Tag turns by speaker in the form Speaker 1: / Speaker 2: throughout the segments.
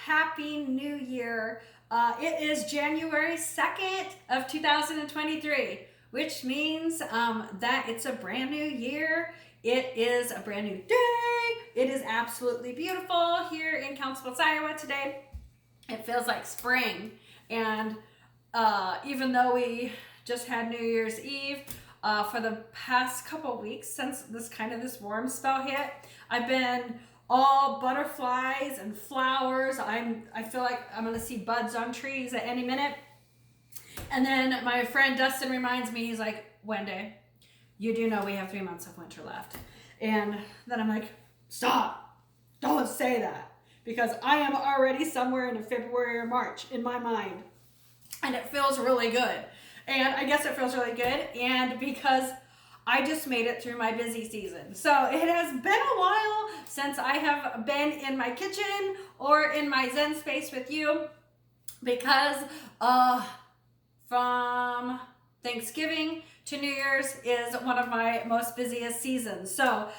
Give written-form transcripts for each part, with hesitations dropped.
Speaker 1: Happy New Year. It is January 2nd of 2023, which means that it's a brand new year. It is a brand new day. It is absolutely beautiful here in Councilville, Iowa today. It feels like spring. And even though we just had New Year's Eve, for the past couple weeks since this warm spell hit, I've been all butterflies and flowers. I feel like I'm gonna see buds on trees at any minute. And then my friend Dustin reminds me, he's like, Wenday, you do know we have 3 months of winter left. And then I'm like, stop, don't say that, because I am already somewhere in February or March in my mind. And it feels really good. And I guess it feels really good. And because I just made it through my busy season. So it has been a while since I have been in my kitchen or in my Zen space with you, because from Thanksgiving to New Year's is one of my most busiest seasons. So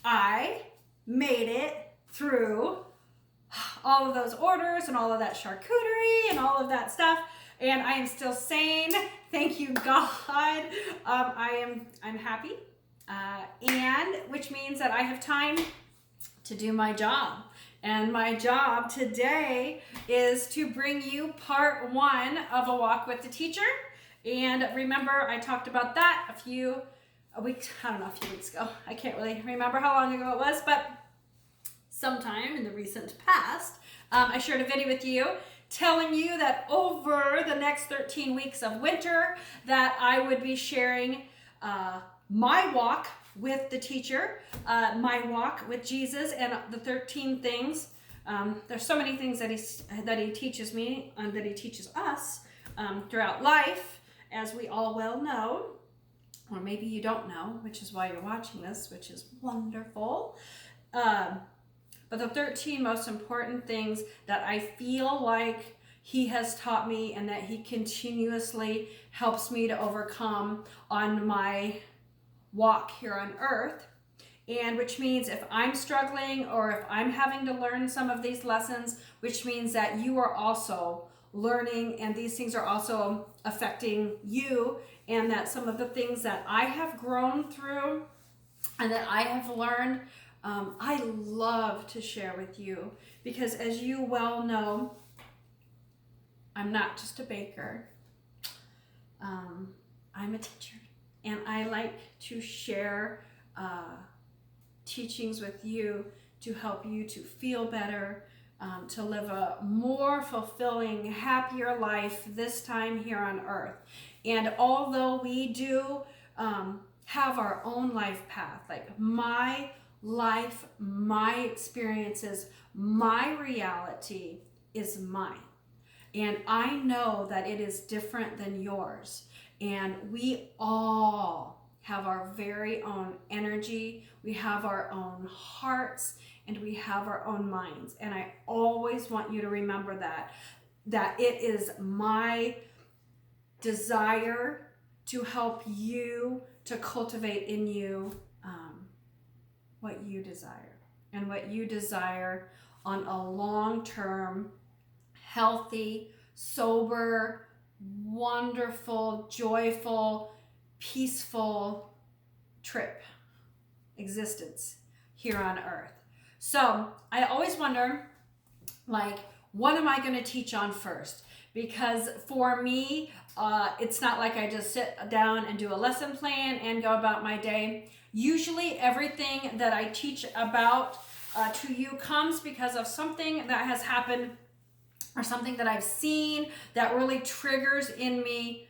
Speaker 1: I made it through all of those orders and all of that charcuterie and all of that stuff. And I am still sane. Thank you, God. I'm happy, and which means that I have time to do my job. And my job today is to bring you part 1 of A Walk with the Teacher. And remember, I talked about that a few weeks ago. I can't really remember how long ago it was, but sometime in the recent past, I shared a video with you telling you that over the next 13 weeks of winter that I would be sharing my walk with the teacher, my walk with Jesus, and the 13 things. There's so many things that he teaches me and that he teaches us throughout life, as we all well know, or maybe you don't know, which is why you're watching this, which is wonderful. But the 13 most important things that I feel like he has taught me and that he continuously helps me to overcome on my walk here on earth. And which means if I'm struggling or if I'm having to learn some of these lessons, which means that you are also learning and these things are also affecting you, and that some of the things that I have grown through and that I have learned, I love to share with you, because as you well know, I'm not just a baker. I'm a teacher, and I like to share teachings with you to help you to feel better, to live a more fulfilling, happier life this time here on earth. And although we do have our own life path, like my life, my experiences, my reality is mine. And I know that it is different than yours. And we all have our very own energy, we have our own hearts, and we have our own minds. And I always want you to remember that it is my desire to help you to cultivate in you what you desire, and what you desire on a long-term, healthy, sober, wonderful, joyful, peaceful trip, existence here on earth. So I always wonder, like, what am I going to teach on first? Because for me, it's not like I just sit down and do a lesson plan and go about my day. Usually everything that I teach about to you comes because of something that has happened or something that I've seen that really triggers in me.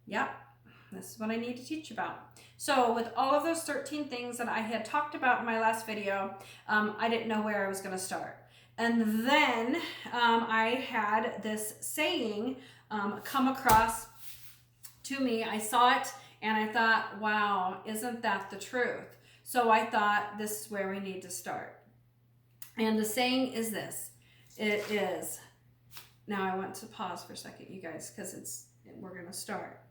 Speaker 1: Yep, this is what I need to teach about. So with all of those 13 things that I had talked about in my last video, I didn't know where I was going to start. And then I had this saying come across to me. I saw it and I thought, wow, isn't that the truth? So I thought, this is where we need to start. And the saying is this. It is, now I want to pause for a second, you guys, because we're going to start.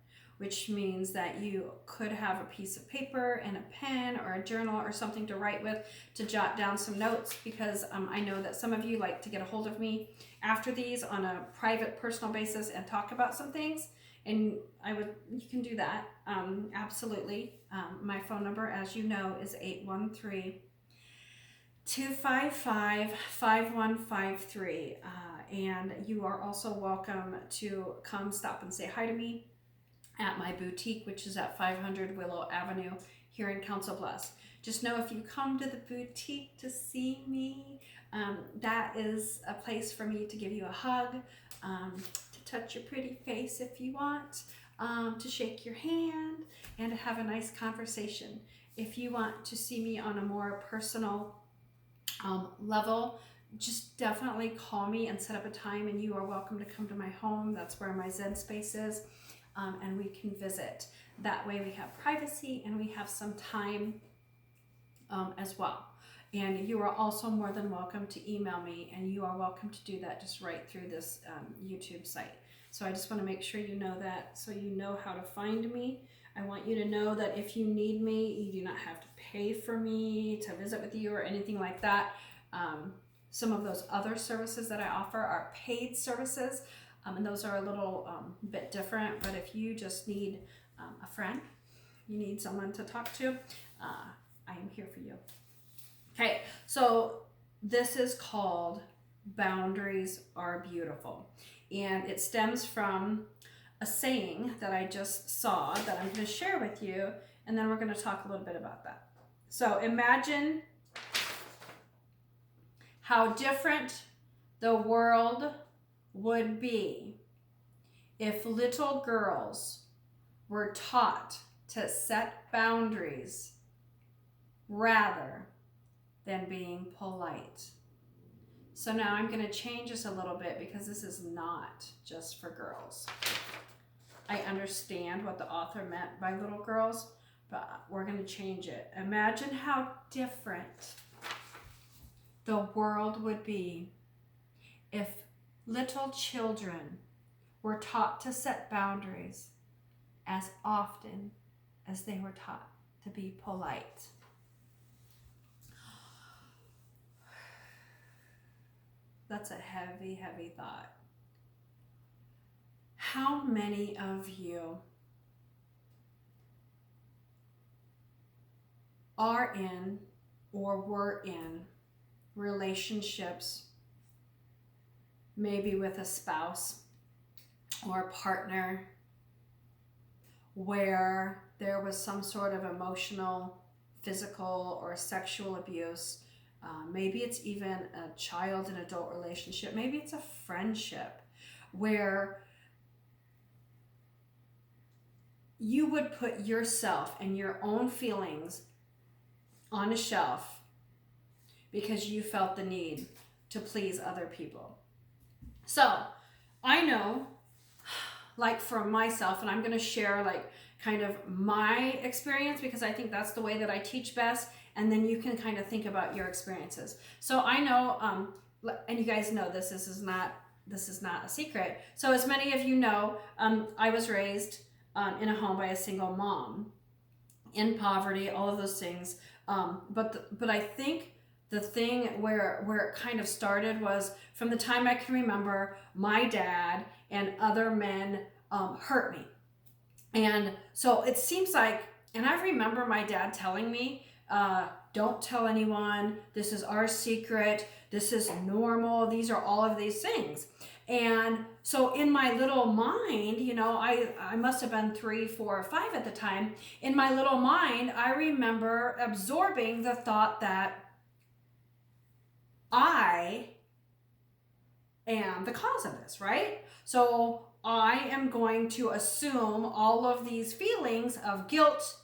Speaker 1: which means that you could have a piece of paper and a pen or a journal or something to write with, to jot down some notes, because I know that some of you like to get a hold of me after these on a private, personal basis and talk about some things. And you can do that, absolutely. My phone number, as you know, is 813-255-5153. And you are also welcome to come stop and say hi to me at my boutique, which is at 500 Willow Avenue here in Council Bluffs. Just know if you come to the boutique to see me, that is a place for me to give you a hug, to touch your pretty face if you want, to shake your hand, and to have a nice conversation. If you want to see me on a more personal level, just definitely call me and set up a time, and you are welcome to come to my home. That's where my Zen space is, and we can visit. That way we have privacy and we have some time as well. And you are also more than welcome to email me, and you are welcome to do that just right through this YouTube site. So I just want to make sure you know that, so you know how to find me. I want you to know that if you need me, you do not have to pay for me to visit with you or anything like that. Some of those other services that I offer are paid services, and those are a little bit different. But if you just need a friend, you need someone to talk to, I am here for you. Okay, so this is called Boundaries Are Beautiful. And it stems from a saying that I just saw that I'm going to share with you, and then we're going to talk a little bit about that. So imagine how different the world would be if little girls were taught to set boundaries rather than being polite. So now I'm going to change this a little bit, because this is not just for girls. I understand what the author meant by little girls, but we're going to change it. Imagine how different the world would be if little children were taught to set boundaries as often as they were taught to be polite. That's a heavy, heavy thought. How many of you are in or were in relationships, maybe with a spouse or a partner, where there was some sort of emotional, physical, or sexual abuse? Maybe it's even a child and adult relationship. Maybe it's a friendship where you would put yourself and your own feelings on a shelf because you felt the need to please other people. So I know, like for myself, and I'm going to share like kind of my experience, because I think that's the way that I teach best. And then you can kind of think about your experiences. So I know, and you guys know this is not a secret. So as many of you know, I was raised in a home by a single mom, in poverty, all of those things. But I think the thing where it kind of started was from the time I can remember, my dad and other men hurt me. And so it seems like, and I remember my dad telling me, don't tell anyone, this is our secret, this is normal, these are all of these things. And so in my little mind, you know, I must have been 3, 4, or 5 at the time. In my little mind, I remember absorbing the thought that I am the cause of this, right? So I am going to assume all of these feelings of guilt,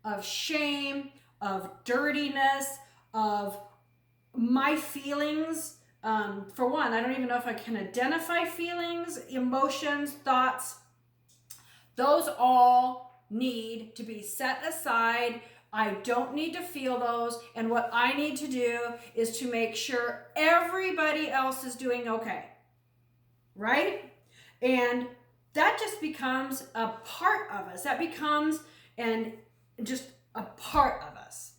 Speaker 1: of shame, of dirtiness, of my feelings. For one, I don't even know if I can identify feelings, emotions, thoughts. Those all need to be set aside. I don't need to feel those. And what I need to do is to make sure everybody else is doing okay. Right? And that just becomes a part of us. That becomes just a part of us.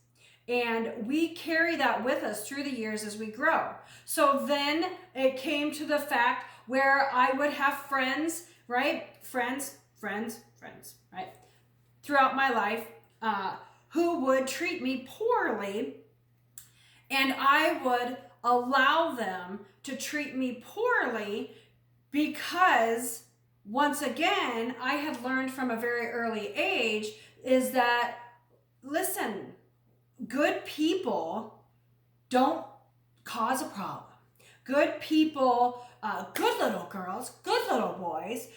Speaker 1: And we carry that with us through the years as we grow. So then it came to the fact where I would have friends, right? Friends, right? Throughout my life, who would treat me poorly, and I would allow them to treat me poorly because, once again, I had learned from a very early age is that, listen, good people don't cause a problem. Good people, good little girls, good little boys,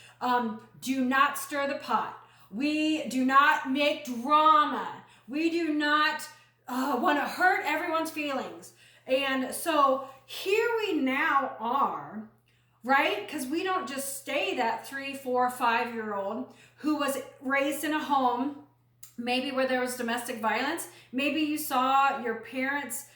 Speaker 1: do not stir the pot. We do not make drama. We do not want to hurt everyone's feelings. And so here we now are, right? Because we don't just stay that 3, 4, 5-year-old who was raised in a home, maybe where there was domestic violence. Maybe you saw your parents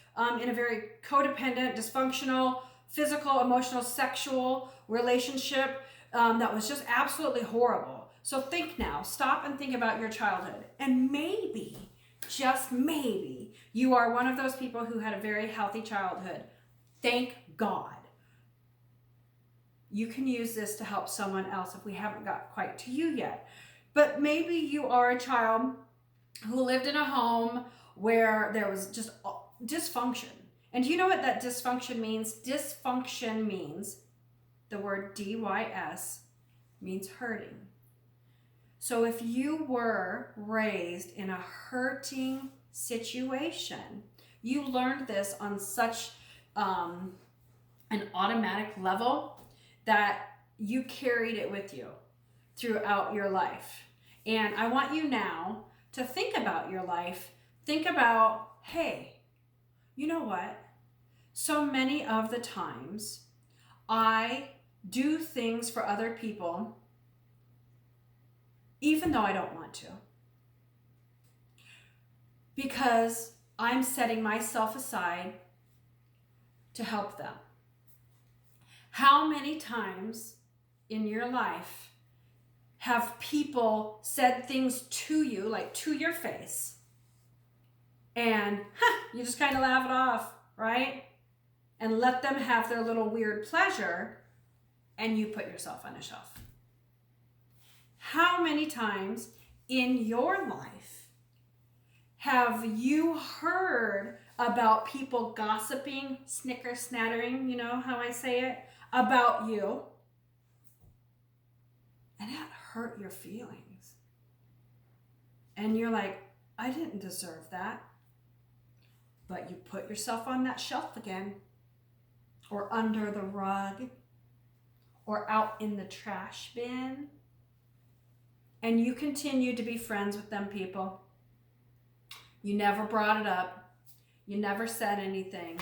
Speaker 1: in a very codependent, dysfunctional, physical, emotional, sexual relationship that was just absolutely horrible. So think now, stop and think about your childhood. And maybe, just maybe, you are one of those people who had a very healthy childhood. Thank God. You can use this to help someone else if we haven't got quite to you yet. But maybe you are a child who lived in a home where there was just dysfunction. And do you know what that dysfunction means? Dysfunction means, the word D-Y-S, means hurting. So if you were raised in a hurting situation, you learned this on such an automatic level that you carried it with you throughout your life. And I want you now to think about your life. Think about, hey, you know what? So many of the times I do things for other people even though I don't want to, because I'm setting myself aside to help them. How many times in your life have people said things to you, like to your face, and you just kind of laugh it off, right? And let them have their little weird pleasure, and you put yourself on a shelf. How many times in your life have you heard about people gossiping, snicker snattering, you know how I say it, about you, and that hurt your feelings? And you're like, I didn't deserve that. But you put yourself on that shelf again, or under the rug, or out in the trash bin. And you continue to be friends with them people. You never brought it up. You never said anything.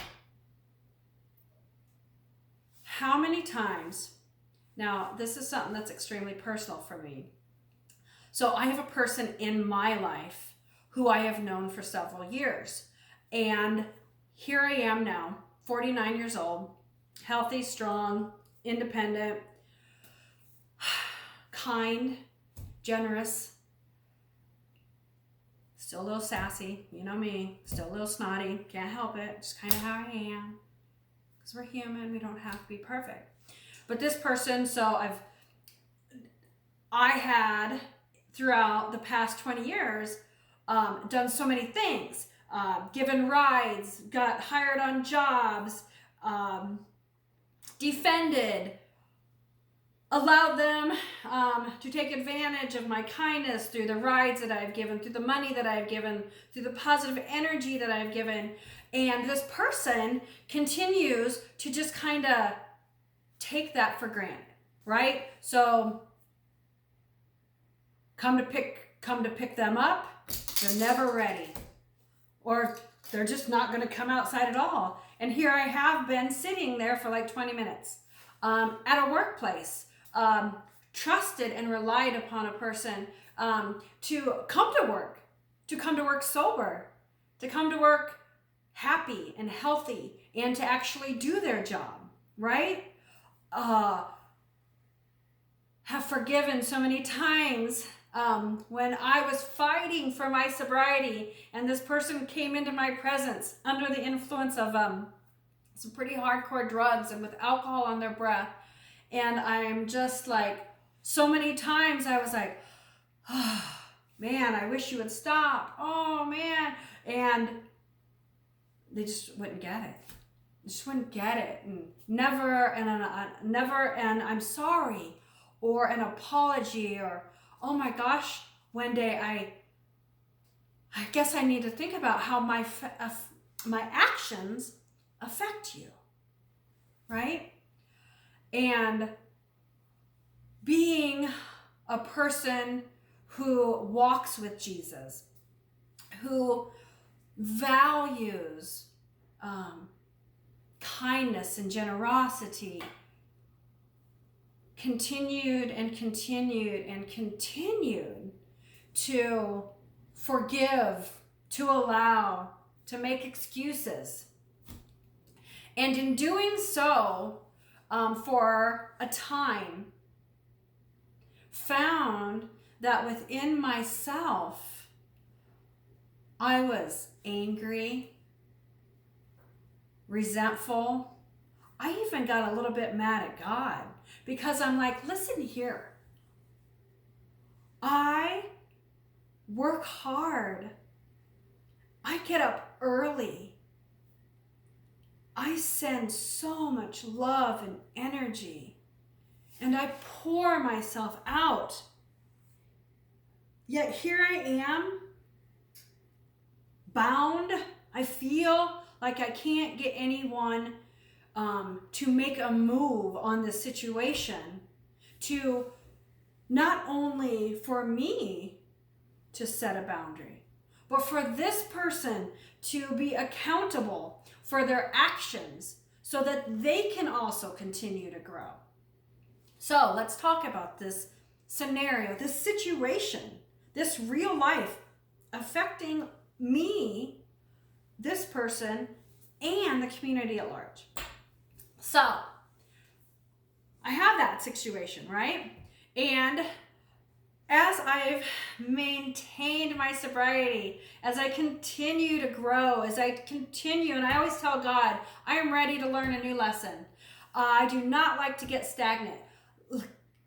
Speaker 1: How many times, now this is something that's extremely personal for me. So I have a person in my life who I have known for several years. And here I am now, 49 years old, healthy, strong, independent, kind, generous, still a little sassy, you know me, still a little snotty, can't help it, just kind of how I am, because we're human, we don't have to be perfect. But this person, so I had throughout the past 20 years done so many things, given rides, got hired on jobs, defended, allowed them to take advantage of my kindness through the rides that I've given, through the money that I've given, through the positive energy that I've given. And this person continues to just kind of take that for granted, right? So come to pick them up, they're never ready. Or they're just not going to come outside at all. And here I have been sitting there for like 20 minutes at a workplace. Trusted and relied upon a person to come to work sober, to come to work happy and healthy, and to actually do their job, right? have forgiven so many times when I was fighting for my sobriety and this person came into my presence under the influence of some pretty hardcore drugs and with alcohol on their breath. And I'm just like, so many times I was like, oh, man, I wish you would stop. Oh, man. And they just wouldn't get it. They just wouldn't get it. And never and I'm sorry, or an apology, or, oh my gosh, Wenday, I guess I need to think about how my actions affect you, right? And being a person who walks with Jesus, who values kindness and generosity, continued to forgive, to allow, to make excuses. And in doing so, for a time, found that within myself, I was angry, resentful. I even got a little bit mad at God because I'm like, listen here. I work hard. I get up early. I send so much love and energy, and I pour myself out. Yet here I am, bound. I feel like I can't get anyone to make a move on this situation, to not only for me to set a boundary, but for this person to be accountable for their actions so that they can also continue to grow. So let's talk about this scenario, this situation, this real life affecting me, this person, and the community at large. So I have that situation, right? And as I've maintained my sobriety, as I continue to grow, as I continue, and I always tell God, I am ready to learn a new lesson. I do not like to get stagnant.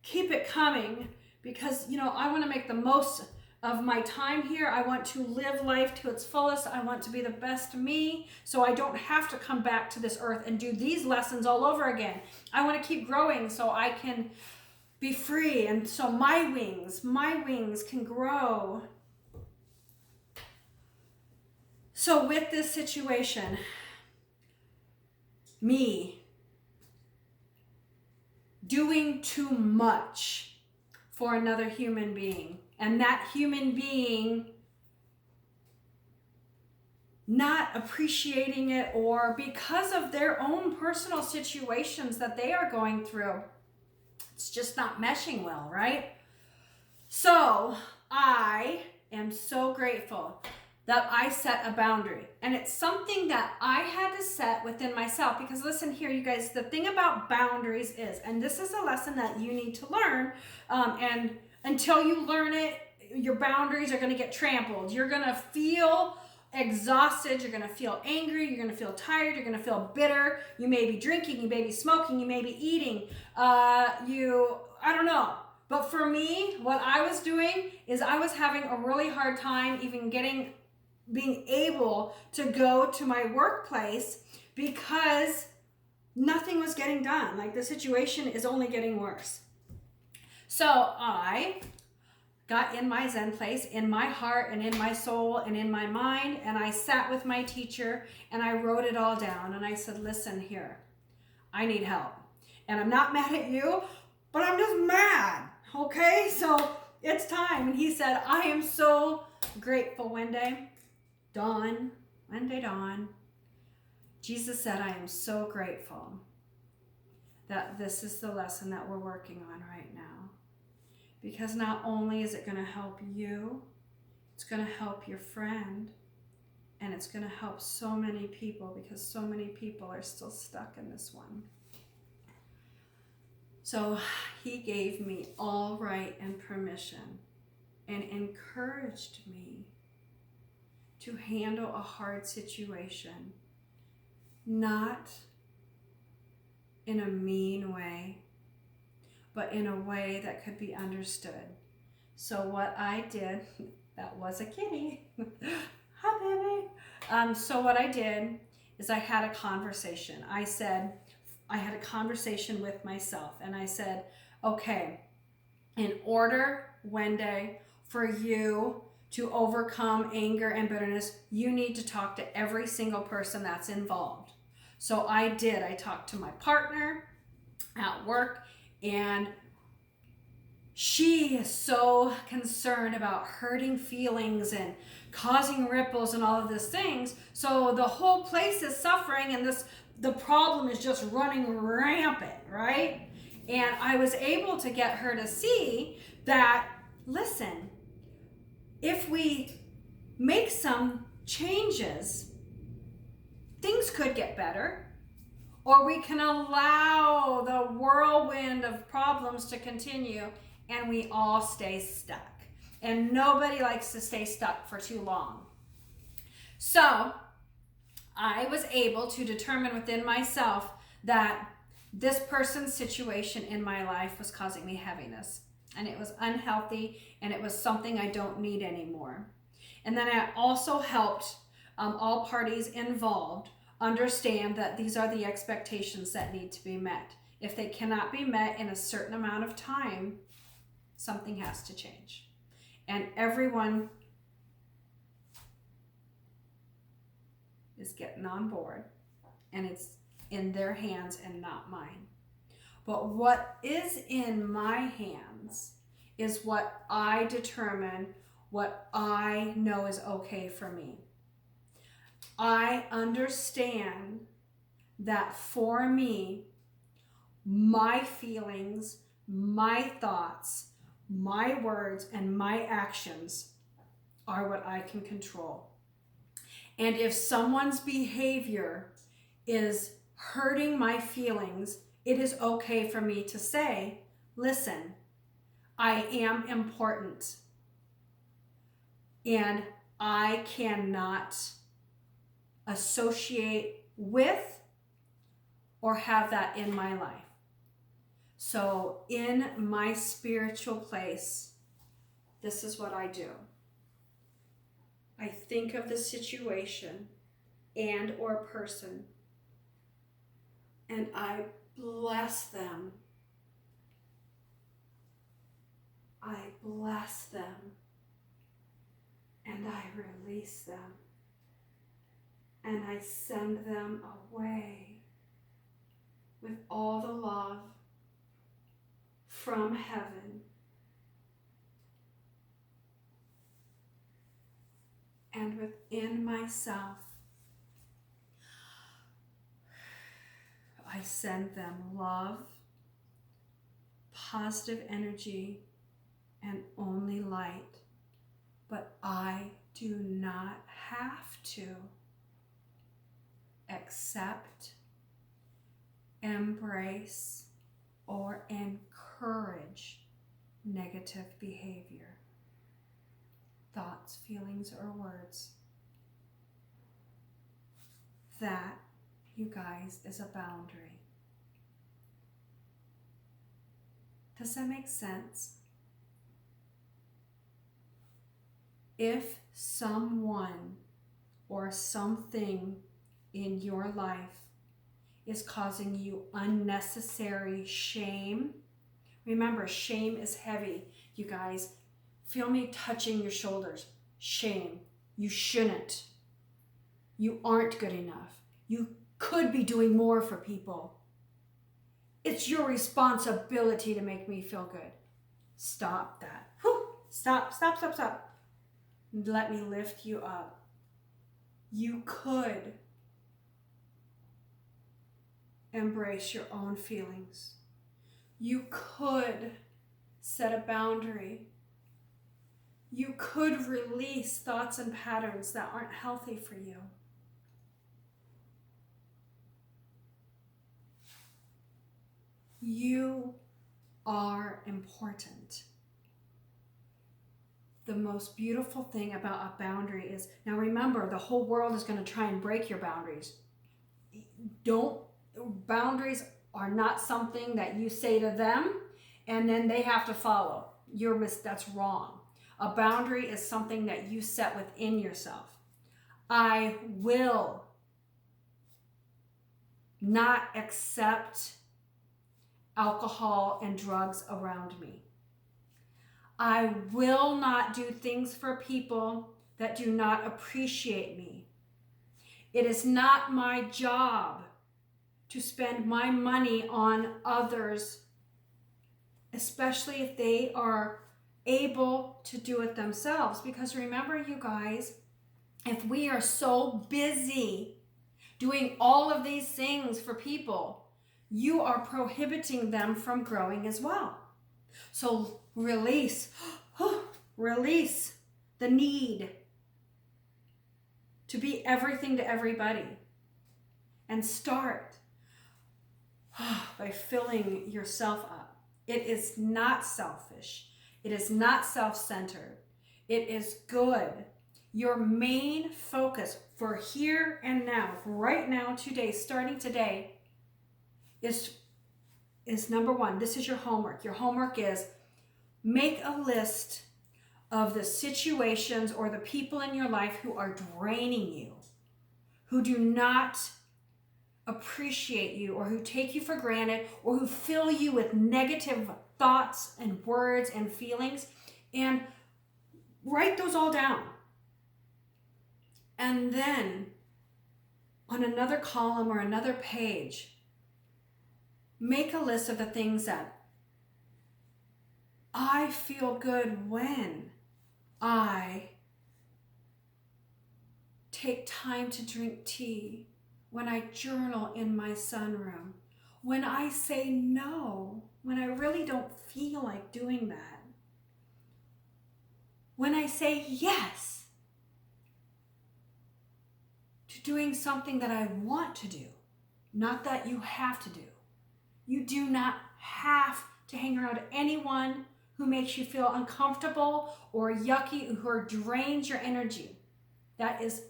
Speaker 1: Keep it coming, because, I want to make the most of my time here. I want to live life to its fullest. I want to be the best me, so I don't have to come back to this earth and do these lessons all over again. I want to keep growing so I can be free, and so my wings can grow. So with this situation, me doing too much for another human being, and that human being not appreciating it, or because of their own personal situations that they are going through, it's just not meshing well, right? So I am so grateful that I set a boundary. And it's something that I had to set within myself, because listen here, you guys, the thing about boundaries is, and this is a lesson that you need to learn, and until you learn it, your boundaries are going to get trampled. You're going to feel exhausted, you're going to feel angry, you're going to feel tired, you're going to feel bitter. You may be drinking, you may be smoking, you may be eating, I don't know. But for me, what I was doing is I was having a really hard time even being able to go to my workplace, because nothing was getting done. Like, the situation is only getting worse. So I got in my Zen place, in my heart and in my soul and in my mind, and I sat with my teacher and I wrote it all down, and I said, listen here, I need help. And I'm not mad at you, but I'm just mad, okay? So it's time. And he said, I am so grateful, Wenday. Wenday Dawn. Jesus said, I am so grateful that this is the lesson that we're working on right now. Because not only is it going to help you, it's going to help your friend, and it's going to help so many people, because so many people are still stuck in this one. So he gave me all right and permission and encouraged me to handle a hard situation, not in a mean way, but in a way that could be understood. So what I did, that was a kitty. Hi, baby. So what I did is I had a conversation. I had a conversation with myself, and I said, okay, in order, Wenday, for you to overcome anger and bitterness, you need to talk to every single person that's involved. So I did. I talked to my partner at work, and she is so concerned about hurting feelings and causing ripples and all of these things. So the whole place is suffering, and the problem is just running rampant, right? And I was able to get her to see that, listen, if we make some changes, things could get better, or we can allow the whirlwind of problems to continue and we all stay stuck. And nobody likes to stay stuck for too long. So I was able to determine within myself that this person's situation in my life was causing me heaviness, and it was unhealthy, and it was something I don't need anymore. And then I also helped all parties involved understand that these are the expectations that need to be met. If they cannot be met in a certain amount of time, something has to change. And everyone is getting on board, and it's in their hands and not mine. But what is in my hands is what I determine, what I know is okay for me. I understand that for me, my feelings, my thoughts, my words, and my actions are what I can control. And if someone's behavior is hurting my feelings, it is okay for me to say, listen, I am important, and I cannot associate with or have that in my life. So in my spiritual place, this is what I do. I think of the situation and or person, and I bless them. I bless them, and I release them, and I send them away with all the love from heaven. And within myself, I send them love, positive energy, and only light. But I do not have to accept, embrace, or encourage negative behavior, thoughts, feelings, or words. That, you guys, is a boundary. Does that make sense? If someone or something in your life is causing you unnecessary shame, remember, shame is heavy. You guys, feel me touching your shoulders. Shame. You shouldn't. You aren't good enough. You could be doing more for people. It's your responsibility to make me feel good. Stop that. Whew. Stop. Let me lift you up. You could embrace your own feelings. You could set a boundary. You could release thoughts and patterns that aren't healthy for you. You are important. The most beautiful thing about a boundary is, now remember, the whole world is going to try and break your boundaries. Boundaries are not something that you say to them and then they have to follow. That's wrong. A boundary is something that you set within yourself. I will not accept alcohol and drugs around me. I will not do things for people that do not appreciate me. It is not my job to spend my money on others, especially if they are able to do it themselves. Because remember, you guys, if we are so busy doing all of these things for people, you are prohibiting them from growing as well. So release the need to be everything to everybody, and start by filling yourself up. It is not selfish. It is not self-centered. It is good. Your main focus for here and now, right now, today, starting today, is number one. This is your homework. Your homework is make a list of the situations or the people in your life who are draining you, who do not appreciate you, or who take you for granted, or who fill you with negative thoughts and words and feelings, and write those all down. And then on another column or another page, make a list of the things that I feel good when I take time to drink tea, when I journal in my sunroom, when I say no, when I really don't feel like doing that, when I say yes to doing something that I want to do, not that you have to do. You do not have to hang around anyone who makes you feel uncomfortable or yucky, or drains your energy. It's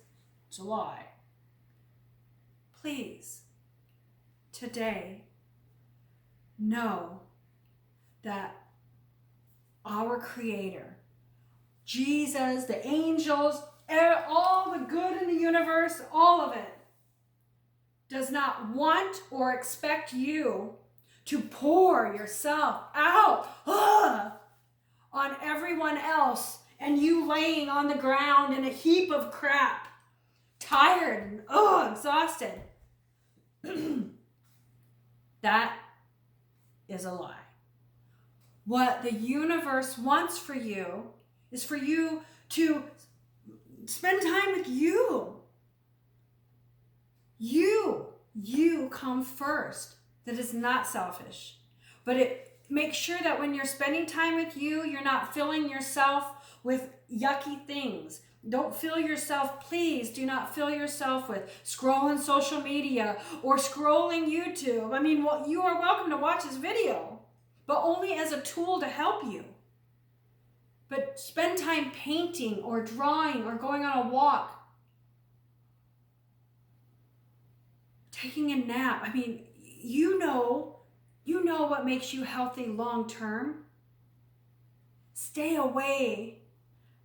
Speaker 1: a lie. Please, today, know that our Creator, Jesus, the angels, all the good in the universe, all of it, does not want or expect you to pour yourself out on everyone else, and you laying on the ground in a heap of crap, tired and exhausted. That is a lie. What the universe wants for you is for you to spend time with you. You come first. That is not selfish. But it makes sure that when you're spending time with you, you're not filling yourself with yucky things. Don't fill yourself, please do not fill yourself with scrolling social media or scrolling YouTube. I mean, you are welcome to watch this video, but only as a tool to help you. But spend time painting or drawing or going on a walk. Taking a nap. I mean, you know what makes you healthy long term. Stay away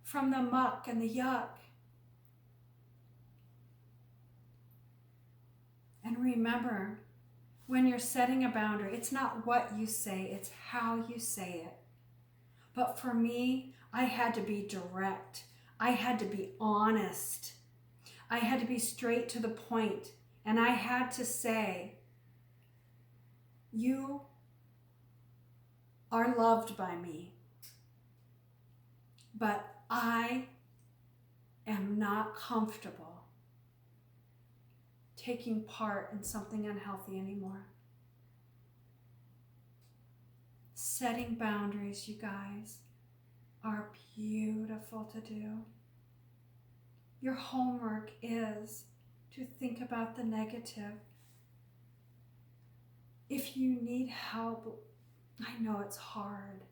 Speaker 1: from the muck and the yuck. And remember, when you're setting a boundary, it's not what you say, it's how you say it. But for me, I had to be direct. I had to be honest. I had to be straight to the point. And I had to say, you are loved by me, but I am not comfortable taking part in something unhealthy anymore. Setting boundaries, you guys, are beautiful to do. Your homework is to think about the negative. If you need help I know it's hard.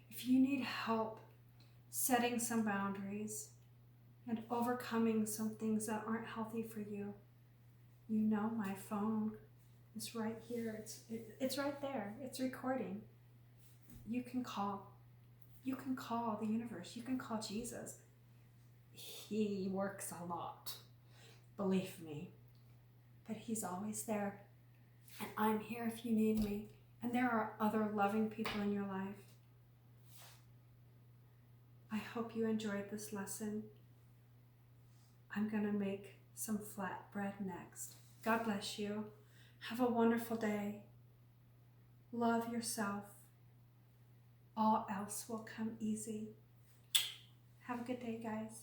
Speaker 1: If you need help setting some boundaries and overcoming some things that aren't healthy for you, you know my phone is right here. It's right there. It's recording. You can call. You can call the universe. You can call Jesus. He works a lot, believe me, but he's always there. And I'm here if you need me. And there are other loving people in your life. I hope you enjoyed this lesson. I'm going to make some flatbread next. God bless you. Have a wonderful day. Love yourself. All else will come easy. Have a good day, guys.